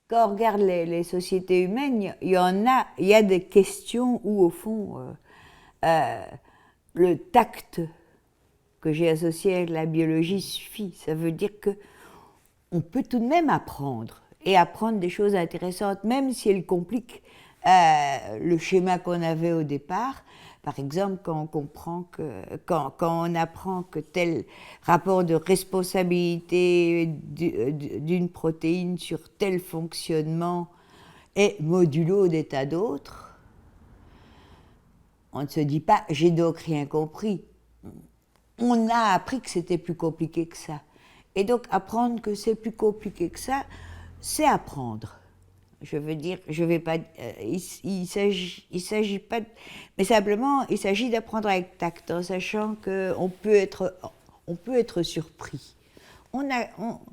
Quand on regarde les sociétés humaines, il y a des questions où, au fond, le tact que j'ai associé avec la biologie suffit. Ça veut dire qu'on peut tout de même apprendre, et apprendre des choses intéressantes, même si elles compliquent le schéma qu'on avait au départ. Par exemple, quand on apprend que tel rapport de responsabilité d'une protéine sur tel fonctionnement est modulo des tas d'autres, on ne se dit pas « j'ai donc rien compris ». On a appris que c'était plus compliqué que ça. Et donc, apprendre que c'est plus compliqué que ça, c'est apprendre. Je veux dire, je vais pas. Il s'agit pas. Mais simplement, il s'agit d'apprendre avec tact, en sachant qu'on peut être surpris.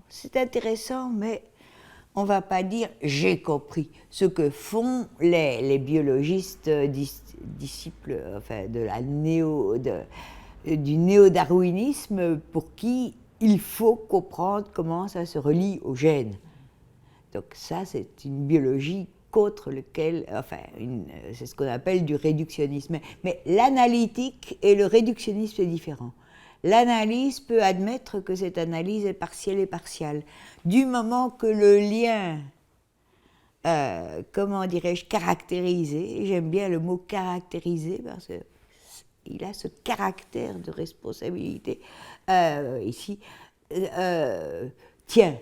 C'est intéressant, mais on va pas dire j'ai compris. Ce que font les biologistes disciples, enfin, du néo-darwinisme, pour qui il faut comprendre comment ça se relie aux gènes. Donc ça, c'est une biologie contre lequel, c'est ce qu'on appelle du réductionnisme. Mais l'analytique et le réductionnisme, c'est différent. L'analyse peut admettre que cette analyse est partielle et partiale. Du moment que le lien, comment dirais-je, caractérisé, j'aime bien le mot caractérisé parce qu'il a ce caractère de responsabilité, ici, tient.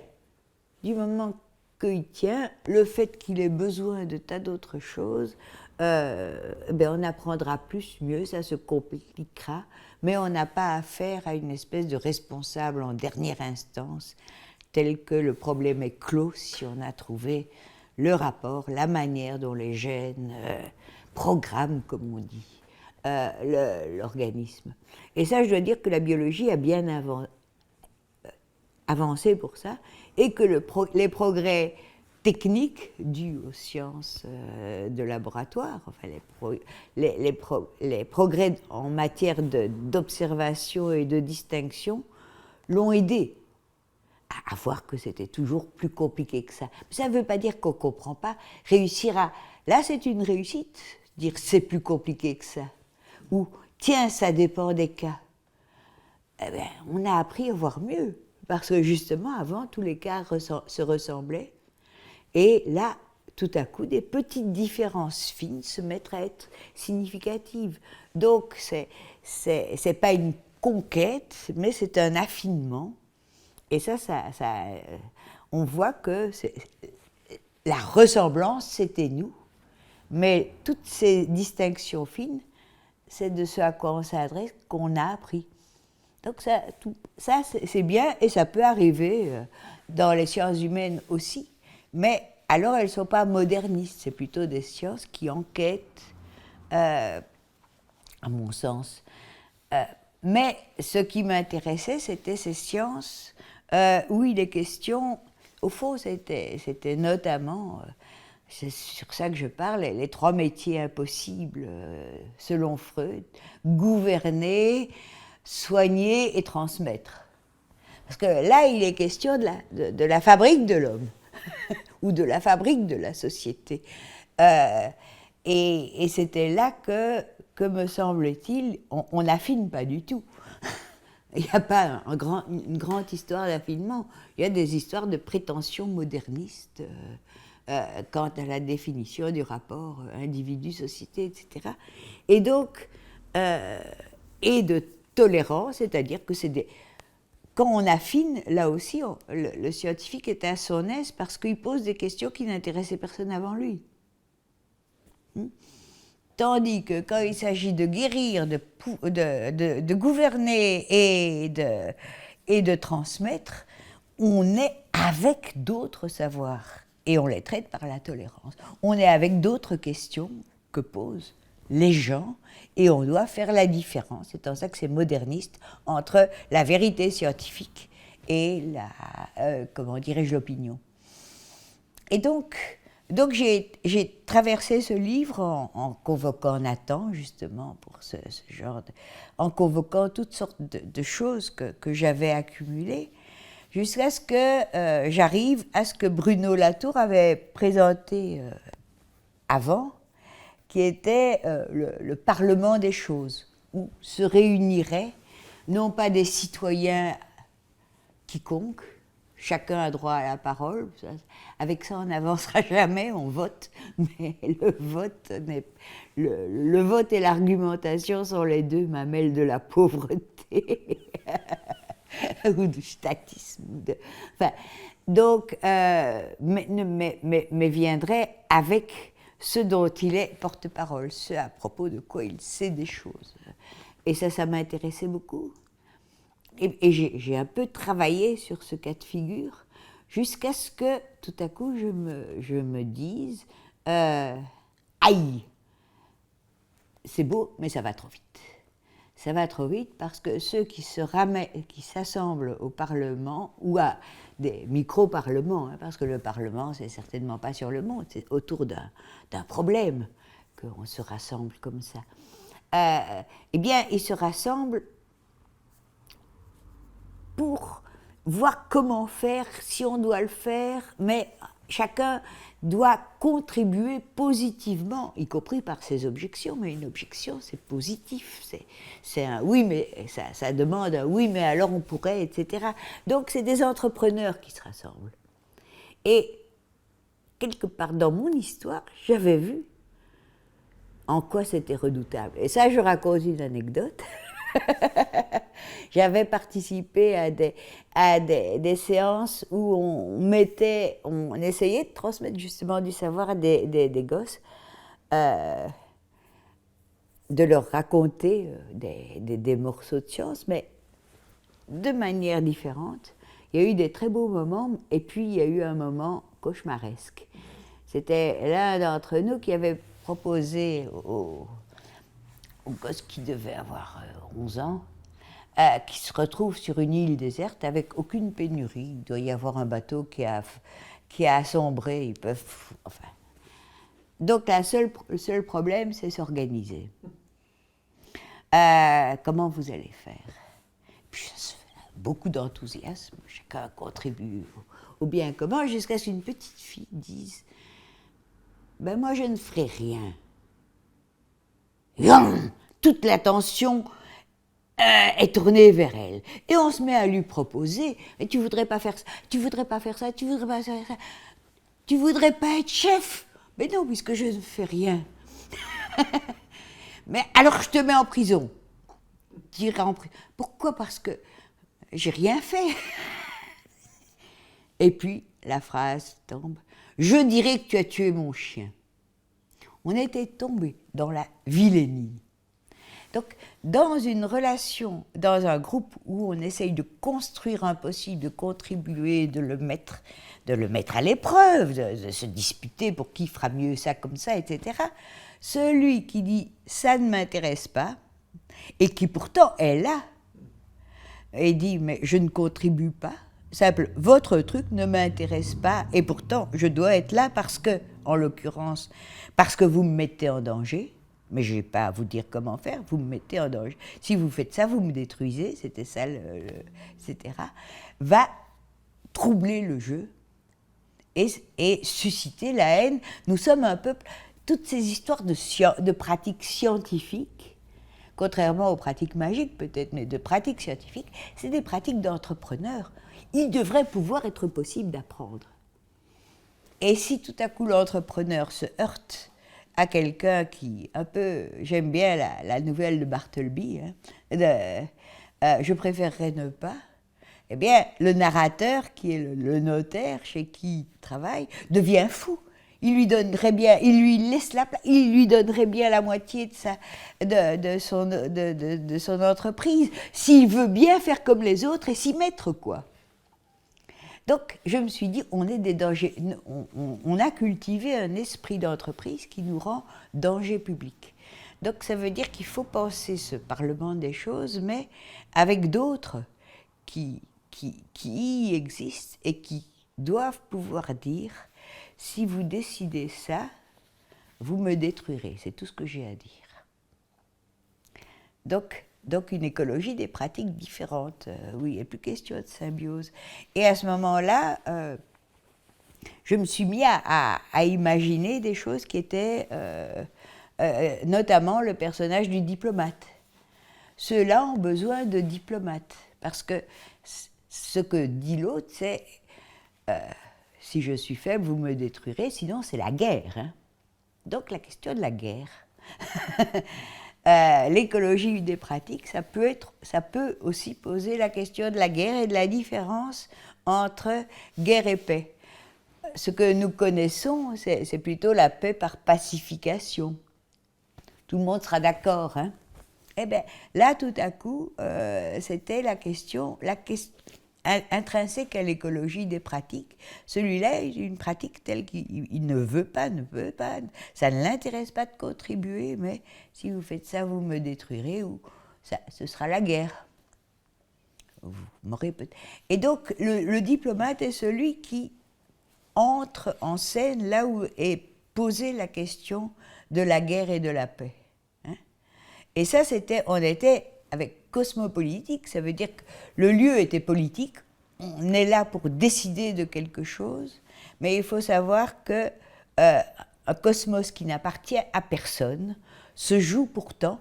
Du moment qu'il tient, le fait qu'il ait besoin de tas d'autres choses, on apprendra plus, mieux, ça se compliquera, mais on n'a pas affaire à une espèce de responsable en dernière instance, tel que le problème est clos si on a trouvé le rapport, la manière dont les gènes programment, comme on dit, l'organisme. Et ça, je dois dire que la biologie a bien avancé pour ça, et que les progrès techniques dus aux sciences de laboratoire, enfin les progrès en matière d'observation et de distinction l'ont aidé à voir que c'était toujours plus compliqué que ça. Mais ça ne veut pas dire qu'on ne comprend pas. Là, c'est une réussite, dire c'est plus compliqué que ça. Ou tiens, ça dépend des cas. On a appris à voir mieux. Parce que justement, avant, tous les cas se ressemblaient. Et là, tout à coup, des petites différences fines se mettent à être significatives. Donc, c'est pas une conquête, mais c'est un affinement. Et ça on voit que la ressemblance, c'était nous. Mais toutes ces distinctions fines, c'est de ce à quoi on s'adresse qu'on a appris. Donc ça c'est bien, et ça peut arriver dans les sciences humaines aussi, mais alors elles ne sont pas modernistes, c'est plutôt des sciences qui enquêtent, à mon sens. Mais ce qui m'intéressait, c'était ces sciences où il est question, au fond c'était notamment, c'est sur ça que je parle, les trois métiers impossibles, selon Freud, gouverner, soigner et transmettre. Parce que là, il est question de la fabrique de l'homme, ou de la fabrique de la société. Et c'était là que me semble-t-il, on n'affine pas du tout. Il n'y a pas une grande histoire d'affinement. Il y a des histoires de prétention moderniste quant à la définition du rapport individu-société, etc. Et donc, et de tolérance, c'est-à-dire que quand on affine, là aussi, le scientifique est à son aise parce qu'il pose des questions qui n'intéressaient personne avant lui. Tandis que quand il s'agit de guérir, de gouverner et de transmettre, on est avec d'autres savoirs et on les traite par la tolérance. On est avec d'autres questions que pose les gens, et on doit faire la différence, c'est en ça que c'est moderniste, entre la vérité scientifique et la, comment dirais-je, l'opinion. Et donc j'ai traversé ce livre en convoquant Nathan, justement, pour ce genre en convoquant toutes sortes de choses que j'avais accumulées, jusqu'à ce que j'arrive à ce que Bruno Latour avait présenté avant, qui était le Parlement des choses, où se réuniraient non pas des citoyens quiconques, chacun a droit à la parole, avec ça on n'avancera jamais, on vote, mais le vote et l'argumentation sont les deux mamelles de la pauvreté ou du statisme. Enfin, donc, mais viendrait avec ce dont il est porte-parole, ce à propos de quoi il sait des choses. Et ça m'intéressait beaucoup. Et j'ai un peu travaillé sur ce cas de figure jusqu'à ce que, tout à coup, je me dise aïe, c'est beau, mais ça va trop vite. Ça va trop vite parce que ceux qui s'assemblent au Parlement ou à des micro-parlements, parce que le Parlement, c'est certainement pas sur le monde, c'est autour d'un problème qu'on se rassemble comme ça. Eh bien, ils se rassemblent pour voir comment faire, si on doit le faire, mais chacun doit contribuer positivement, y compris par ses objections, mais une objection, c'est positif, c'est un oui, mais ça demande un oui, mais alors on pourrait, etc. Donc c'est des entrepreneurs qui se rassemblent. Et quelque part dans mon histoire, j'avais vu en quoi c'était redoutable. Et ça, je raconte une anecdote. J'avais participé à des séances où on essayait de transmettre justement du savoir à des gosses, de leur raconter des morceaux de science, mais de manière différente. Il y a eu des très beaux moments, et puis il y a eu un moment cauchemaresque. C'était l'un d'entre nous qui avait proposé au gosse qui devait avoir 11 ans, qui se retrouve sur une île déserte avec aucune pénurie. Il doit y avoir un bateau qui a assombré, ils peuvent... Enfin. Donc le seul problème, c'est s'organiser. Comment vous allez faire? Puis ça se fait beaucoup d'enthousiasme, chacun contribue au bien commun, jusqu'à ce qu'une petite fille dise « Ben moi je ne ferai rien ». Toute l'attention est tournée vers elle. Et on se met à lui proposer « Tu voudrais pas faire ça, tu voudrais pas faire ça, tu voudrais pas faire ça, tu voudrais pas être chef ?» Mais non, puisque je ne fais rien. Mais alors je te mets en prison. Tu iras en prison. Pourquoi? Parce que j'ai rien fait. Et puis la phrase tombe « Je dirais que tu as tué mon chien ». On était tombé dans la vilainie. Donc, dans une relation, dans un groupe où on essaye de construire un possible, de contribuer, de le mettre à l'épreuve, de se disputer pour qui fera mieux ça comme ça, etc., celui qui dit « ça ne m'intéresse pas » et qui pourtant est là et dit « mais je ne contribue pas », simple, votre truc ne m'intéresse pas et pourtant je dois être là parce que, en l'occurrence, parce que vous me mettez en danger, mais je n'ai pas à vous dire comment faire, vous me mettez en danger. Si vous faites ça, vous me détruisez, c'était ça, etc., va troubler le jeu et susciter la haine. Nous sommes un peuple, toutes ces histoires de pratiques scientifiques, contrairement aux pratiques magiques peut-être, mais de pratiques scientifiques, c'est des pratiques d'entrepreneurs. Il devrait pouvoir être possible d'apprendre. Et si tout à coup l'entrepreneur se heurte à quelqu'un qui, un peu, j'aime bien la nouvelle de Bartleby, je préférerais ne pas, eh bien, le narrateur, qui est le notaire chez qui il travaille, devient fou. Il lui donnerait bien, il lui laisse la place, il lui donnerait bien la moitié de son entreprise, s'il veut bien faire comme les autres et s'y mettre, quoi. Donc, je me suis dit, on est des dangers. On a cultivé un esprit d'entreprise qui nous rend danger public. Donc ça veut dire qu'il faut penser ce Parlement des choses, mais avec d'autres qui y existent et qui doivent pouvoir dire « si vous décidez ça, vous me détruirez ». C'est tout ce que j'ai à dire. Donc une écologie des pratiques différentes. Oui, il n'y a plus question de symbiose. Et à ce moment-là, je me suis mis à imaginer des choses qui étaient, notamment le personnage du diplomate. Ceux-là ont besoin de diplomates, parce que ce que dit l'autre, c'est si je suis faible, vous me détruirez, sinon c'est la guerre. Hein. Donc la question de la guerre. L'écologie des pratiques, ça peut aussi poser la question de la guerre et de la différence entre guerre et paix. Ce que nous connaissons, c'est plutôt la paix par pacification. Tout le monde sera d'accord. Hein? Eh bien, là, tout à coup, c'était la question intrinsèque à l'écologie des pratiques. Celui-là est une pratique telle qu'il ne veut pas, ça ne l'intéresse pas de contribuer, mais si vous faites ça, vous me détruirez, ou ce sera la guerre. Vous m'aurez peut-être... Et donc, le diplomate est celui qui entre en scène là où est posée la question de la guerre et de la paix. Hein? Et ça, on était avec cosmopolitique, ça veut dire que le lieu était politique, on est là pour décider de quelque chose, mais il faut savoir que un cosmos qui n'appartient à personne se joue pourtant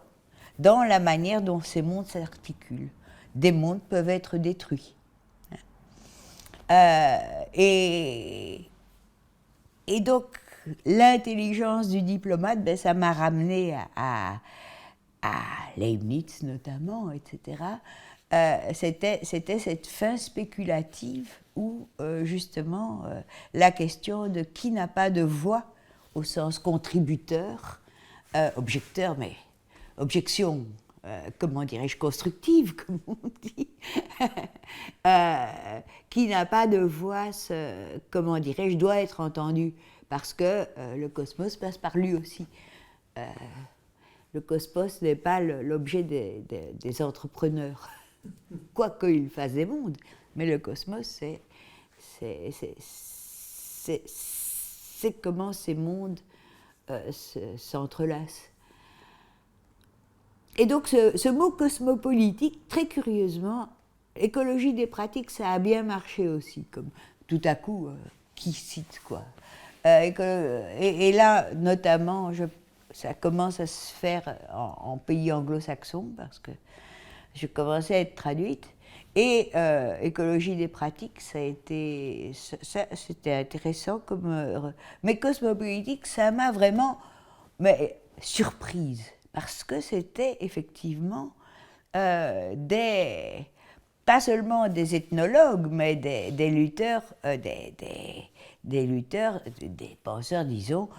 dans la manière dont ces mondes s'articulent. Des mondes peuvent être détruits. Et donc, l'intelligence du diplomate, ben, ça m'a ramené à Leibniz notamment, etc. C'était cette fin spéculative où, justement, la question de qui n'a pas de voix au sens contributeur, objecteur, mais objection, comment dirais-je, constructive, comme on dit, qui n'a pas de voix, comment dirais-je, doit être entendu, parce que le cosmos passe par lui aussi. Le cosmos n'est pas l'objet des entrepreneurs, quoique ils fassent des mondes, mais le cosmos, c'est comment ces mondes s'entrelacent. Et donc ce mot cosmopolitique, très curieusement, écologie des pratiques, ça a bien marché aussi, comme tout à coup, qui cite quoi. Et là, notamment, ça commence à se faire en pays anglo-saxons, parce que je commençais à être traduite. Et écologie des pratiques, c'était intéressant comme... mais cosmopolitique, ça m'a vraiment surprise, parce que c'était effectivement pas seulement des ethnologues, mais des lutteurs, des penseurs, disons,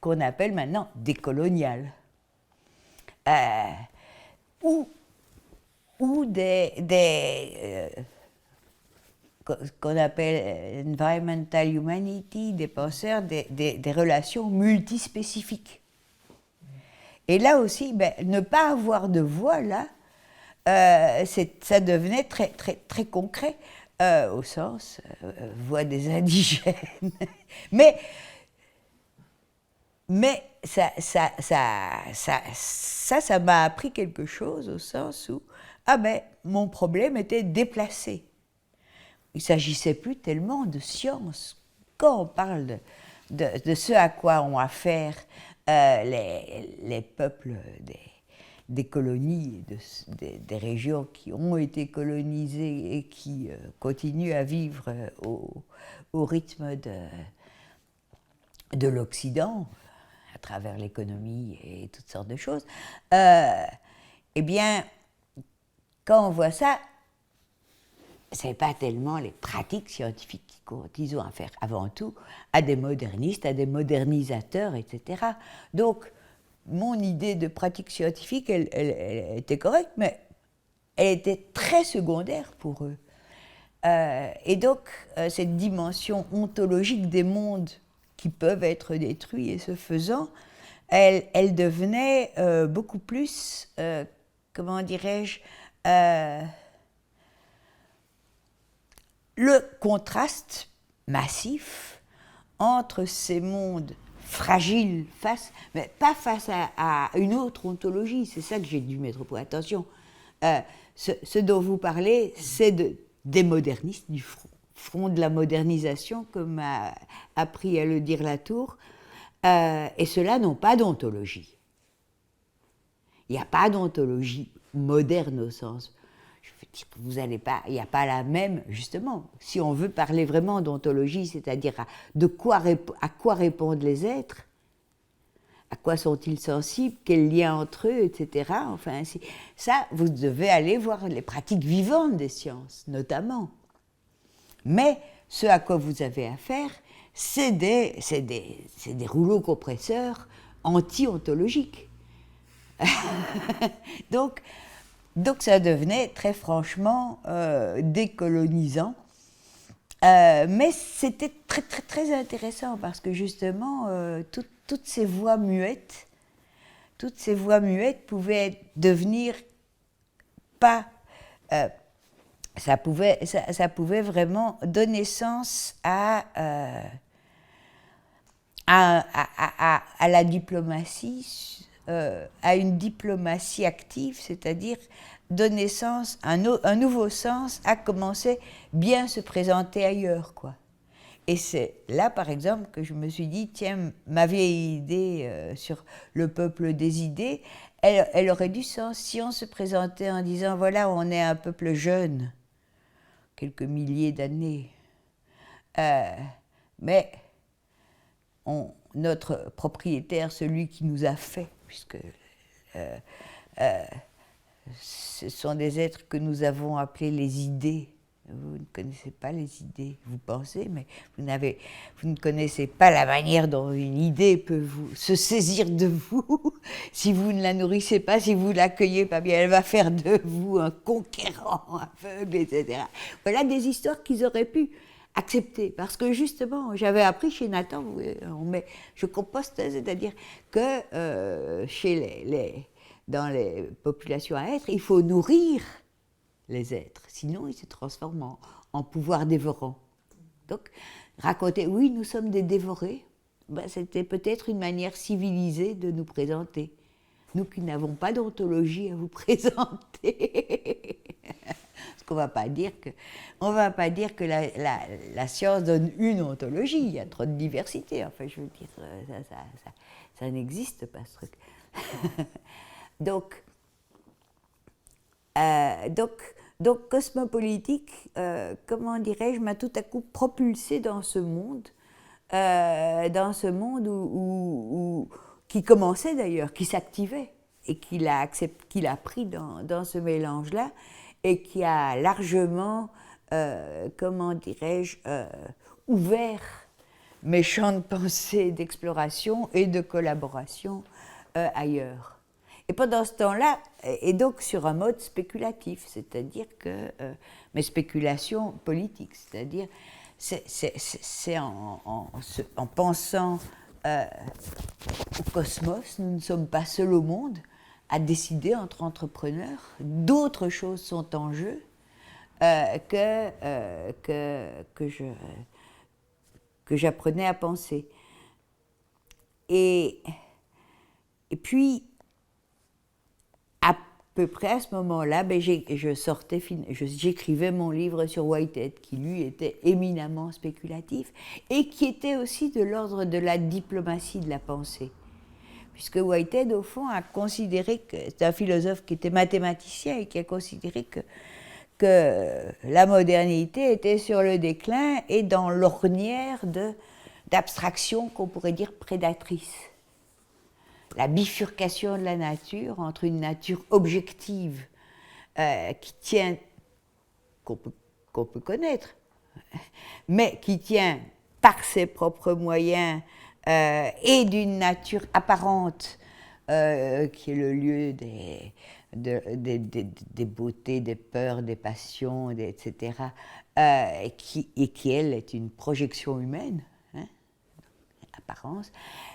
qu'on appelle maintenant décoloniales. Ou qu'on appelle environmental humanity, des penseurs des relations multispécifiques. Et là aussi, ne pas avoir de voix, là, ça devenait très, très, très concret, au sens voix des indigènes. mais ça m'a appris quelque chose, au sens où, mon problème était déplacé. Il ne s'agissait plus tellement de science. Quand on parle de ce à quoi ont affaire les peuples des colonies, des régions qui ont été colonisées et qui continuent à vivre au rythme de l'Occident, à travers l'économie et toutes sortes de choses, eh bien, quand on voit ça, ce n'est pas tellement les pratiques scientifiques qui comptent. Ils ont affaire avant tout à des modernistes, à des modernisateurs, etc. Donc, mon idée de pratique scientifique, elle était correcte, mais elle était très secondaire pour eux. Et donc, cette dimension ontologique des mondes qui peuvent être détruits, et ce faisant, elle devenait beaucoup plus, comment dirais-je, le contraste massif entre ces mondes fragiles, mais pas face à une autre ontologie, c'est ça que j'ai dû mettre pour attention. Ce dont vous parlez, c'est des modernistes, du front de la modernisation, comme a appris à le dire Latour, et ceux-là n'ont pas d'ontologie. Il n'y a pas d'ontologie moderne au sens. Je veux dire que vous n'allez pas, il n'y a pas la même, justement. Si on veut parler vraiment d'ontologie, c'est-à-dire à quoi répondent les êtres, à quoi sont-ils sensibles, quel lien entre eux, etc. Enfin, ça, vous devez aller voir les pratiques vivantes des sciences, notamment. Mais ce à quoi vous avez affaire, c'est des rouleaux compresseurs anti-ontologiques. donc ça devenait très franchement décolonisant. Mais c'était très, très, très intéressant parce que justement, toutes ces voix muettes pouvaient devenir pas... ça pouvait vraiment donner sens à la diplomatie, à une diplomatie active, c'est-à-dire donner sens, un nouveau sens à commencer bien se présenter ailleurs, quoi. Et c'est là, par exemple, que je me suis dit, tiens, ma vieille idée sur le peuple des idées, elle aurait du sens si on se présentait en disant, voilà, on est un peuple jeune, quelques milliers d'années, mais notre propriétaire, celui qui nous a fait, puisque ce sont des êtres que nous avons appelés les idées. Vous ne connaissez pas les idées, vous pensez, mais vous ne connaissez pas la manière dont une idée peut se saisir de vous. Si vous ne la nourrissez pas, si vous ne l'accueillez pas bien, elle va faire de vous un conquérant aveugle, etc. Voilà des histoires qu'ils auraient pu accepter, parce que justement, j'avais appris chez Nathan, je composte, c'est-à-dire que dans les populations à être, il faut nourrir les êtres, sinon ils se transforment en pouvoir dévorant. Donc, raconter, oui, nous sommes des dévorés, c'était peut-être une manière civilisée de nous présenter. Nous qui n'avons pas d'ontologie à vous présenter. Parce qu'on ne va pas dire que la science donne une ontologie, il y a trop de diversité. Enfin, je veux dire, ça n'existe pas, ce truc. Donc, Cosmopolitique, comment dirais-je, m'a tout à coup propulsée dans ce monde qui commençait d'ailleurs, qui s'activait et qu'il a pris dans ce mélange-là et qui a largement, comment dirais-je, ouvert mes champs de pensée, d'exploration et de collaboration ailleurs. Et pendant ce temps-là, et donc sur un mode spéculatif, c'est-à-dire que, mais spéculation politique, c'est-à-dire c'est en pensant au cosmos, nous ne sommes pas seuls au monde à décider entre entrepreneurs, d'autres choses sont en jeu que j'apprenais à penser. Et puis, à peu près à ce moment-là, j'écrivais mon livre sur Whitehead, qui lui était éminemment spéculatif et qui était aussi de l'ordre de la diplomatie de la pensée. Puisque Whitehead, au fond, a considéré que c'est un philosophe qui était mathématicien et qui a considéré que la modernité était sur le déclin et dans l'ornière d'abstraction qu'on pourrait dire prédatrice. La bifurcation de la nature entre une nature objective qui tient, qu'on peut connaître, mais qui tient par ses propres moyens et d'une nature apparente qui est le lieu des beautés, des peurs, des passions, etc., et qui, elle, est une projection humaine, hein, apparence,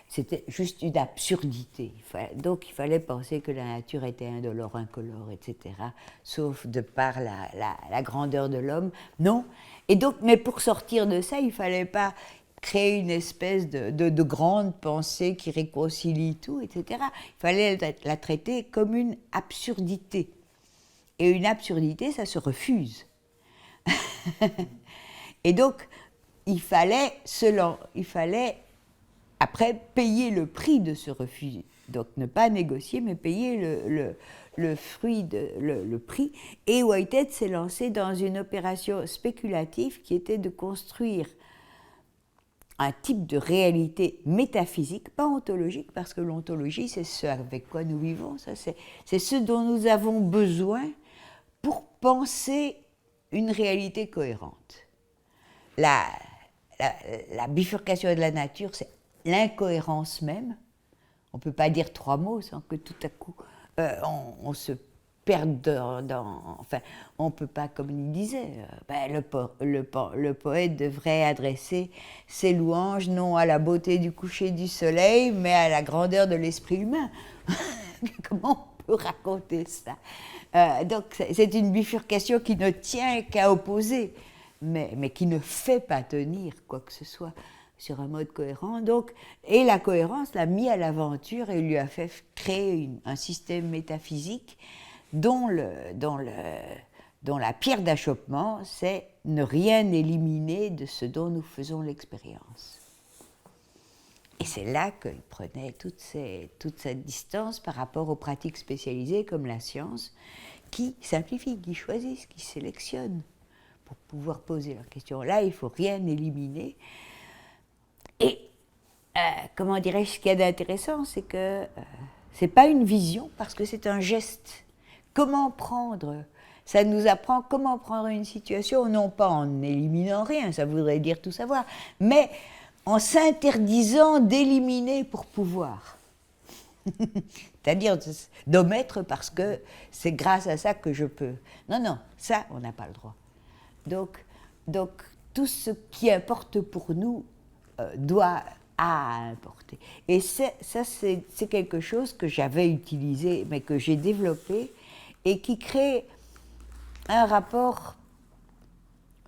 c'était juste une absurdité. Donc il fallait penser que la nature était indolore, incolore, etc., sauf de par la grandeur de l'homme. Non. Et donc, mais pour sortir de ça, il ne fallait pas créer une espèce de grande pensée qui réconcilie tout, etc. Il fallait la traiter comme une absurdité. Et une absurdité, ça se refuse. Et donc, il fallait après payer le prix de ce refus. Donc, ne pas négocier, mais payer le prix. Et Whitehead s'est lancé dans une opération spéculative qui était de construire un type de réalité métaphysique, pas ontologique, parce que l'ontologie, c'est ce avec quoi nous vivons, ça, c'est ce dont nous avons besoin pour penser une réalité cohérente. La bifurcation de la nature, c'est l'incohérence même. On ne peut pas dire 3 mots sans que tout à coup on se perde enfin, on ne peut pas, comme il disait, le poète devrait adresser ses louanges non à la beauté du coucher du soleil, mais à la grandeur de l'esprit humain. Comment on peut raconter ça? Donc c'est une bifurcation qui ne tient qu'à opposer, mais qui ne fait pas tenir quoi que ce soit sur un mode cohérent. Donc, et la cohérence l'a mis à l'aventure et lui a fait créer un système métaphysique dont la pierre d'achoppement, c'est ne rien éliminer de ce dont nous faisons l'expérience. Et c'est là qu'il prenait toute cette distance par rapport aux pratiques spécialisées comme la science, qui simplifient, qui choisissent, qui sélectionnent pour pouvoir poser leurs questions. Là, il ne faut rien éliminer. Et, comment dirais-je, ce qu'il y a d'intéressant, c'est que ce n'est pas une vision, parce que c'est un geste. Comment prendre? Ça nous apprend comment prendre une situation, non pas en éliminant rien, ça voudrait dire tout savoir, mais en s'interdisant d'éliminer pour pouvoir. C'est-à-dire d'omettre parce que c'est grâce à ça que je peux. Non, ça, on n'a pas le droit. Donc, tout ce qui importe pour nous doit importer. Et ça, c'est quelque chose que j'avais utilisé, mais que j'ai développé, et qui crée un rapport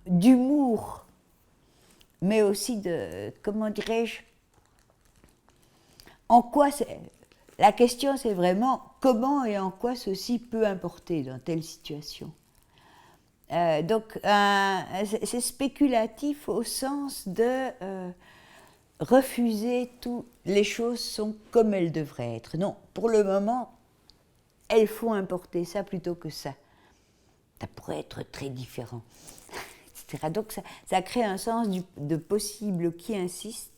d'humour, mais aussi de, comment dirais-je, en quoi c'est... La question, c'est vraiment comment et en quoi ceci peut importer dans telle situation. Donc, c'est spéculatif au sens de refuser tout. Les choses sont comme elles devraient être. Non, pour le moment, elles font importer ça plutôt que ça. Ça pourrait être très différent, etc. Donc, ça crée un sens de possible qui insiste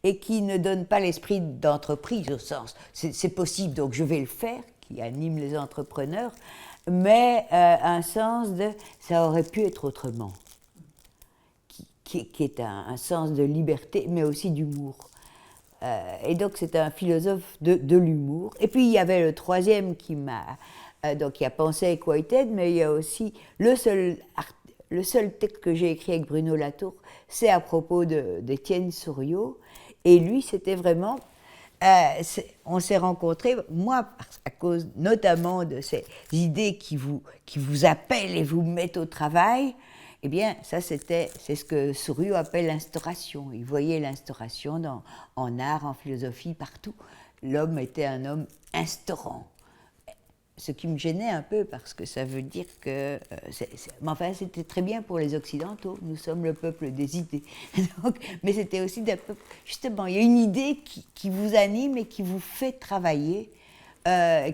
et qui ne donne pas l'esprit d'entreprise au sens c'est possible donc je vais le faire, qui anime les entrepreneurs, mais un sens de ça aurait pu être autrement, qui est un sens de liberté mais aussi d'humour. Et donc c'est un philosophe de l'humour. Et puis il y avait le troisième qui a pensé avec Whitehead, mais il y a aussi le seul texte que j'ai écrit avec Bruno Latour, c'est à propos d'Étienne Souriau. Et lui, c'était vraiment... on s'est rencontrés, moi, à cause notamment de ces idées qui vous appellent et vous mettent au travail. Eh bien, ça, c'est ce que Souriau appelle l'instauration. Il voyait l'instauration en art, en philosophie, partout. L'homme était un homme instaurant. Ce qui me gênait un peu, parce que ça veut dire que... mais enfin, c'était très bien pour les Occidentaux. Nous sommes le peuple des idées. Donc, mais c'était aussi d'un peuple... Justement, il y a une idée qui vous anime et qui vous fait travailler,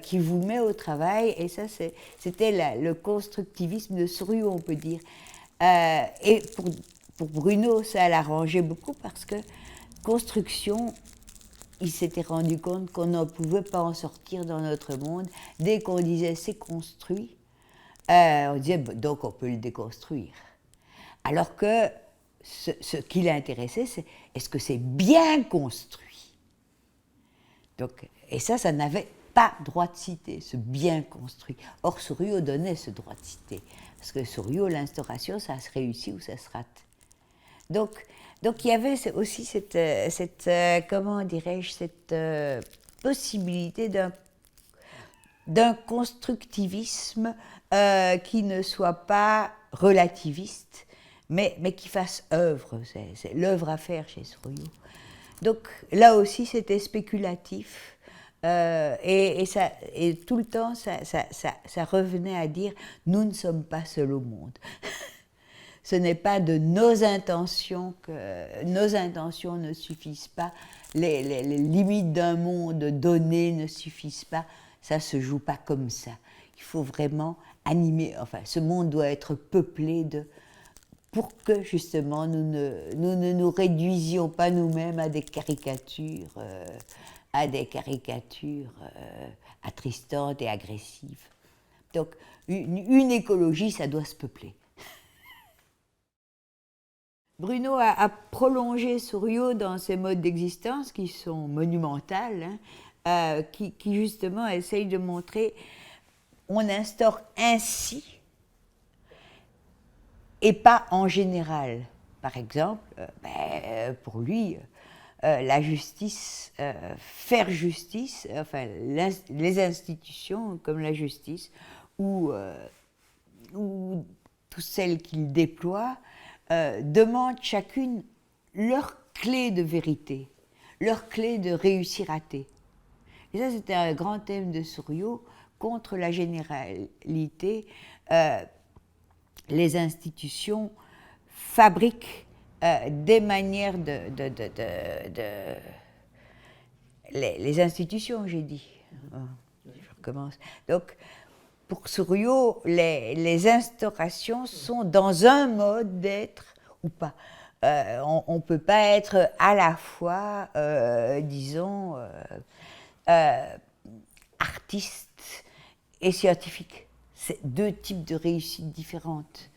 qui vous met au travail. Et ça, c'était le constructivisme de Souriau, on peut dire. Et pour Bruno, ça l'arrangeait beaucoup, parce que construction... Il s'était rendu compte qu'on ne pouvait pas en sortir dans notre monde. Dès qu'on disait « c'est construit », on disait « donc on peut le déconstruire ». Alors que ce qui l'intéressait, c'est « est-ce que c'est bien construit ?» Donc, et ça n'avait pas droit de cité, ce « bien construit ». Or, Souriau donnait ce droit de cité. Parce que Souriau, l'instauration, ça se réussit ou ça se rate. Donc, Donc il y avait aussi comment dirais-je, cette possibilité d'un constructivisme qui ne soit pas relativiste, mais qui fasse œuvre. C'est l'œuvre à faire chez Souriau. Donc là aussi, c'était spéculatif. Et tout le temps, ça revenait à dire « nous ne sommes pas seuls au monde ». Ce n'est pas de nos intentions que nos intentions ne suffisent pas, les limites d'un monde donné ne suffisent pas, ça ne se joue pas comme ça. Il faut vraiment animer, enfin ce monde doit être peuplé pour que justement nous ne nous réduisions pas nous-mêmes à des caricatures, attristantes et agressives. Donc une écologie, ça doit se peupler. Bruno a prolongé Souriau dans ses modes d'existence qui sont monumentales, hein, qui justement essayent de montrer on instaure ainsi et pas en général. Par exemple, pour lui, la justice, faire justice, enfin les institutions comme la justice ou toutes celles qu'il déploie, demandent chacune leur clé de vérité, leur clé de réussir raté. Et ça, c'était un grand thème de Souriau contre la généralité. Les institutions fabriquent des manières les institutions, j'ai dit. Je recommence. Donc, pour Souriau, les instaurations sont dans un mode d'être ou pas. On ne peut pas être à la fois, disons, artiste et scientifique. C'est deux types de réussites différentes,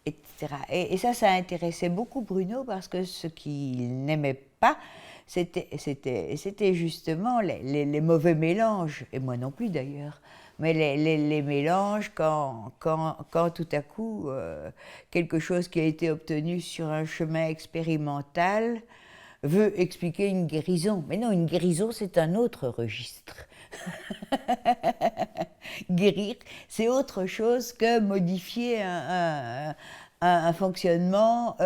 etc. Et ça intéressait beaucoup Bruno parce que ce qu'il n'aimait pas, c'était justement les mauvais mélanges, et moi non plus d'ailleurs. Mais les mélanges quand tout à coup quelque chose qui a été obtenu sur un chemin expérimental veut expliquer une guérison. Mais non, une guérison, c'est un autre registre. Guérir, c'est autre chose que modifier un fonctionnement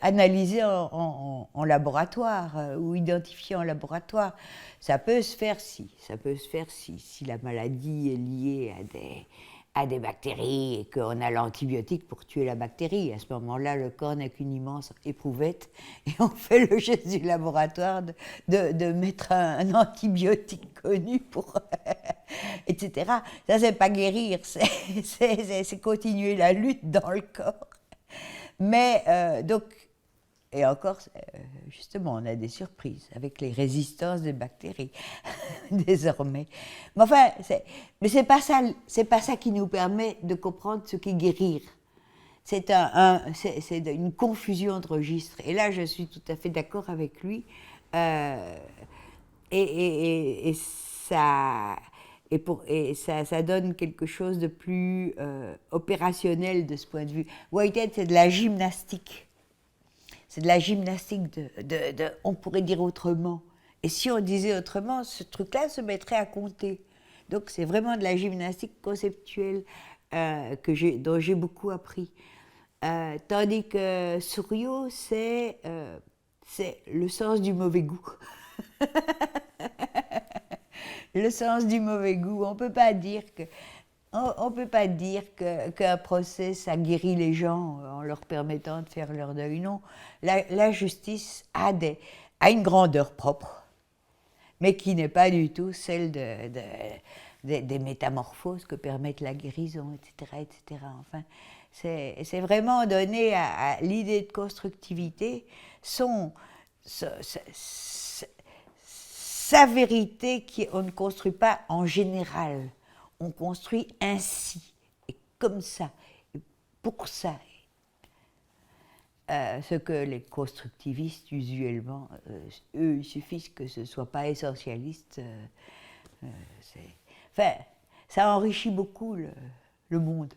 analysé en laboratoire ou identifié en laboratoire. Ça peut se faire si la maladie est liée à des bactéries et qu'on a l'antibiotique pour tuer la bactérie. À ce moment-là, le corps n'est qu'une immense éprouvette et on fait le geste du laboratoire de mettre un antibiotique connu pour... etc. Ça, c'est pas guérir, c'est continuer la lutte dans le corps. Mais donc, et encore, justement, on a des surprises avec les résistances des bactéries, désormais. Mais enfin, c'est pas ça qui nous permet de comprendre ce qu'est guérir. C'est une confusion de registres. Et là, je suis tout à fait d'accord avec lui. Et ça donne quelque chose de plus opérationnel de ce point de vue. Whitehead, c'est de la gymnastique. C'est de la gymnastique on pourrait dire autrement. Et si on disait autrement, ce truc-là se mettrait à compter. Donc c'est vraiment de la gymnastique conceptuelle dont j'ai beaucoup appris. Tandis que Souriau, c'est le sens du mauvais goût. Le sens du mauvais goût. On peut pas dire qu'un procès, ça guérit les gens en leur permettant de faire leur deuil. Non, la justice a une grandeur propre, mais qui n'est pas du tout celle des métamorphoses que permettent la guérison, etc., etc. Enfin, c'est vraiment donné à l'idée de constructivité sa vérité qu'on ne construit pas en général. On construit ainsi, et comme ça, et pour ça. Ce que les constructivistes, usuellement, eux, il suffit que ce ne soit pas essentialiste. Enfin, ça enrichit beaucoup le monde.